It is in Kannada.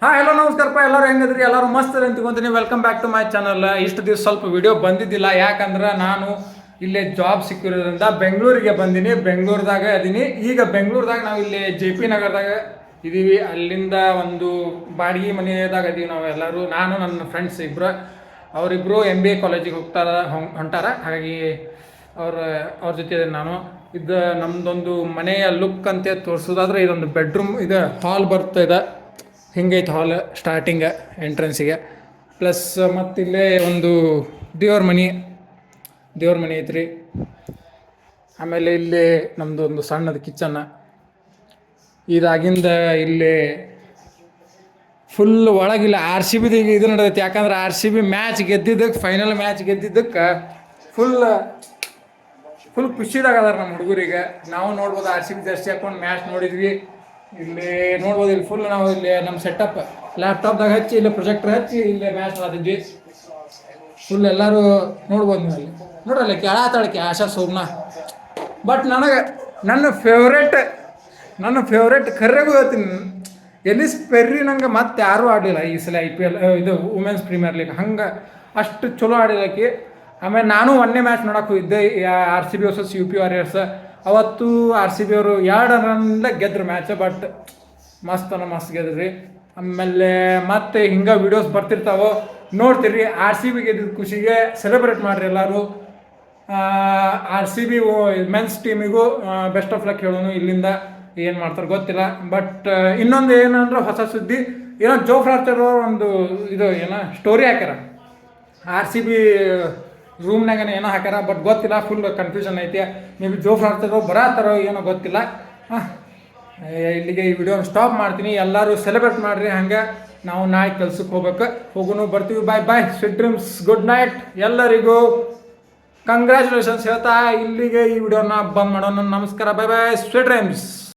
ಹಲೋ ನಮಸ್ಕಾರಪ್ಪ. ಎಲ್ಲರೂ ಹೆಂಗದ್ರಿ? ಎಲ್ಲರೂ ಮಸ್ತ್ ಅಂತ ತಿಳ್ಕೊಂತೀನಿ. Welcome back to my channel. ಇಷ್ಟು ದಿವಸ ಸ್ವಲ್ಪ ವಿಡಿಯೋ ಬಂದಿದ್ದಿಲ್ಲ, ಯಾಕಂದ್ರೆ ನಾನು ಇಲ್ಲೇ ಜಾಬ್ ಸಿಕ್ಕಿರೋದ್ರಿಂದ ಬೆಂಗಳೂರಿಗೆ ಬಂದೀನಿ. ಬೆಂಗಳೂರದಾಗ ಅದೀನಿ. ಈಗ ಬೆಂಗಳೂರದಾಗ ನಾವು ಇಲ್ಲಿ JP ನಗರದಾಗ ಇದ್ದೀವಿ. ಅಲ್ಲಿಂದ ಒಂದು ಬಾಡಿಗೆ ಮನೆಯದಾಗ ಇದೀವಿ ನಾವು ಎಲ್ಲರೂ. ನಾನು ನನ್ನ ಫ್ರೆಂಡ್ಸ್ ಇಬ್ಬರು, ಅವರಿಬ್ಬರು MBA ಕಾಲೇಜಿಗೆ ಹೊಂಟಾರ. ಹಾಗಾಗಿ ಅವ್ರ ಜೊತೆ ನಾನು ಇದು ನಮ್ಮದೊಂದು ಮನೆಯ ಲುಕ್ ಅಂತ ತೋರಿಸೋದಾದ್ರೆ ಇದೊಂದು ಬೆಡ್ರೂಮ್ ಇದೆ, ಹಾಲ್ ಬರ್ತಾಯಿದೆ. ಹಿಂಗೈತೆ ಹಾಲ್ ಸ್ಟಾರ್ಟಿಂಗ್ ಎಂಟ್ರೆನ್ಸಿಗೆ. ಪ್ಲಸ್ ಮತ್ತಿಲ್ಲೇ ಒಂದು ದೇವ್ರ ಮನೆ ಐತ್ರಿ. ಆಮೇಲೆ ಇಲ್ಲಿ ನಮ್ಮದು ಒಂದು ಸಣ್ಣದು ಕಿಚನ್ನ. ಇದಾಗಿಂದ ಇಲ್ಲಿ ಫುಲ್ ಒಳಗಿಲ್ಲ RCB ಇದು ನಡೆದೈತಿ. ಯಾಕಂದ್ರೆ RCB ಮ್ಯಾಚ್ ಗೆದ್ದಿದ್ದಕ್ಕೆ, ಫೈನಲ್ ಮ್ಯಾಚ್ ಗೆದ್ದಿದ್ದಕ್ಕೆ ಫುಲ್ ಖುಷಿದಾಗ ಅದಾರ ನಮ್ಮ ಹುಡುಗರಿಗೆ. ನಾವು ನೋಡ್ಬೋದು RCB ಜರ್ಸಿ ಹಾಕೊಂಡು ಮ್ಯಾಚ್ ನೋಡಿದ್ವಿ. ಇಲ್ಲಿ ನೋಡ್ಬೋದು, ಇಲ್ಲಿ ಫುಲ್ ನಾವು ಇಲ್ಲಿ ನಮ್ಮ ಸೆಟಪ್ ಲ್ಯಾಪ್ಟಾಪ್ದಾಗ ಹಚ್ಚಿ, ಇಲ್ಲಿ ಪ್ರೊಜೆಕ್ಟರ್ ಹಚ್ಚಿ ಇಲ್ಲೇ ಮ್ಯಾಚ್ ನೋಡಿದ್ವಿ. ಫುಲ್ ಎಲ್ಲರೂ ನೋಡ್ಬೋದು. ನೀವು ಅಲ್ಲಿ ನೋಡ್ರಲ್ಲ ಕೆಳತಾಳಕ್ಕೆ ಆಶಾ ಸೋಮ್ನ. ಬಟ್ ನನಗೆ ನನ್ನ ಫೇವ್ರೇಟ್ ಕರ್ರೆಗೂ ಹೇಳ್ತೀನಿ, ಎಲಿಸ್ ಪೆರ್ರಿ ನಂಗೆ ಮತ್ತೆ ಯಾರೂ ಆಡಿಲ್ಲ ಈ ಸಲ IPL ಇದು ವುಮೆನ್ಸ್ ಪ್ರೀಮಿಯರ್ ಲೀಗ್. ಹಂಗೆ ಅಷ್ಟು ಚಲೋ ಆಡಿಲ್ಲಕ್ಕೆ. ಆಮೇಲೆ ನಾನು ಒಂದೇ ಮ್ಯಾಚ್ ನೋಡಕ್ಕೆ ಹೋಗಿದ್ದೆ, RCB ವರ್ಸಸ್ UP ವಾರಿಯರ್ಸ್. ಅವತ್ತು RCB ಅವರು 2 ರನ್ನಿಂದ ಗೆದ್ರು ಮ್ಯಾಚ್. ಬಟ್ ಮಸ್ತ್ ಗೆದ್ರಿ. ಆಮೇಲೆ ಮತ್ತೆ ಹಿಂಗೆ ವೀಡಿಯೋಸ್ ಬರ್ತಿರ್ತಾವೆ, ನೋಡ್ತೀರಿ. RCB ಗೆದ್ದಿದ್ದ ಖುಷಿಗೆ ಸೆಲೆಬ್ರೇಟ್ ಮಾಡಿರಿ ಎಲ್ಲರೂ. RCB ಮೆನ್ಸ್ ಟೀಮಿಗೂ ಬೆಸ್ಟ್ ಆಫ್ ಲಕ್ ಹೇಳೋನು. ಇಲ್ಲಿಂದ ಏನು ಮಾಡ್ತಾರೆ ಗೊತ್ತಿಲ್ಲ. ಬಟ್ ಇನ್ನೊಂದು ಏನಂದ್ರೆ ಹೊಸ ಸುದ್ದಿ, ಏನೋ ಜೋಫ್ರಾ ಆರ್ಚರ್ ಒಂದು ಇದು ಏನೋ ಸ್ಟೋರಿ ಹಾಕ್ಯಾರ RCB ರೂಮ್ನಾಗ ಏನೋ ಹಾಕ್ಯಾರ. ಬಟ್ ಗೊತ್ತಿಲ್ಲ, ಫುಲ್ ಕನ್ಫ್ಯೂಷನ್ ಐತಿ. ಮೇ ಬಿ ಜೋಫ್ರಾ ಆರ್ಚರ್ ಬರತ್ತಾರೋ ಏನೋ ಗೊತ್ತಿಲ್ಲ. ಇಲ್ಲಿಗೆ ಈ ವಿಡಿಯೋ ಸ್ಟಾಪ್ ಮಾಡ್ತೀನಿ. ಎಲ್ಲರೂ ಸೆಲೆಬ್ರೇಟ್ ಮಾಡಿರಿ. ಹಂಗೆ ನಾವು ನಾಳೆ ಕೆಲ್ಸಕ್ಕೆ ಹೋಗೋನು ಬರ್ತೀವಿ. ಬಾಯ್ ಸ್ವೀಟ್ ಡ್ರೀಮ್ಸ್, ಗುಡ್ ನೈಟ್ ಎಲ್ಲರಿಗೂ. ಕಂಗ್ರ್ಯಾಚುಲೇಷನ್ಸ್ ಹೇಳ್ತಾ ಇಲ್ಲಿಗೆ ಈ ವಿಡಿಯೋನ ಬಂದ್ ಮಾಡೋಣ. ನಮಸ್ಕಾರ, ಬಾಯ್ ಸ್ವೀಟ್ ಡ್ರೀಮ್ಸ್.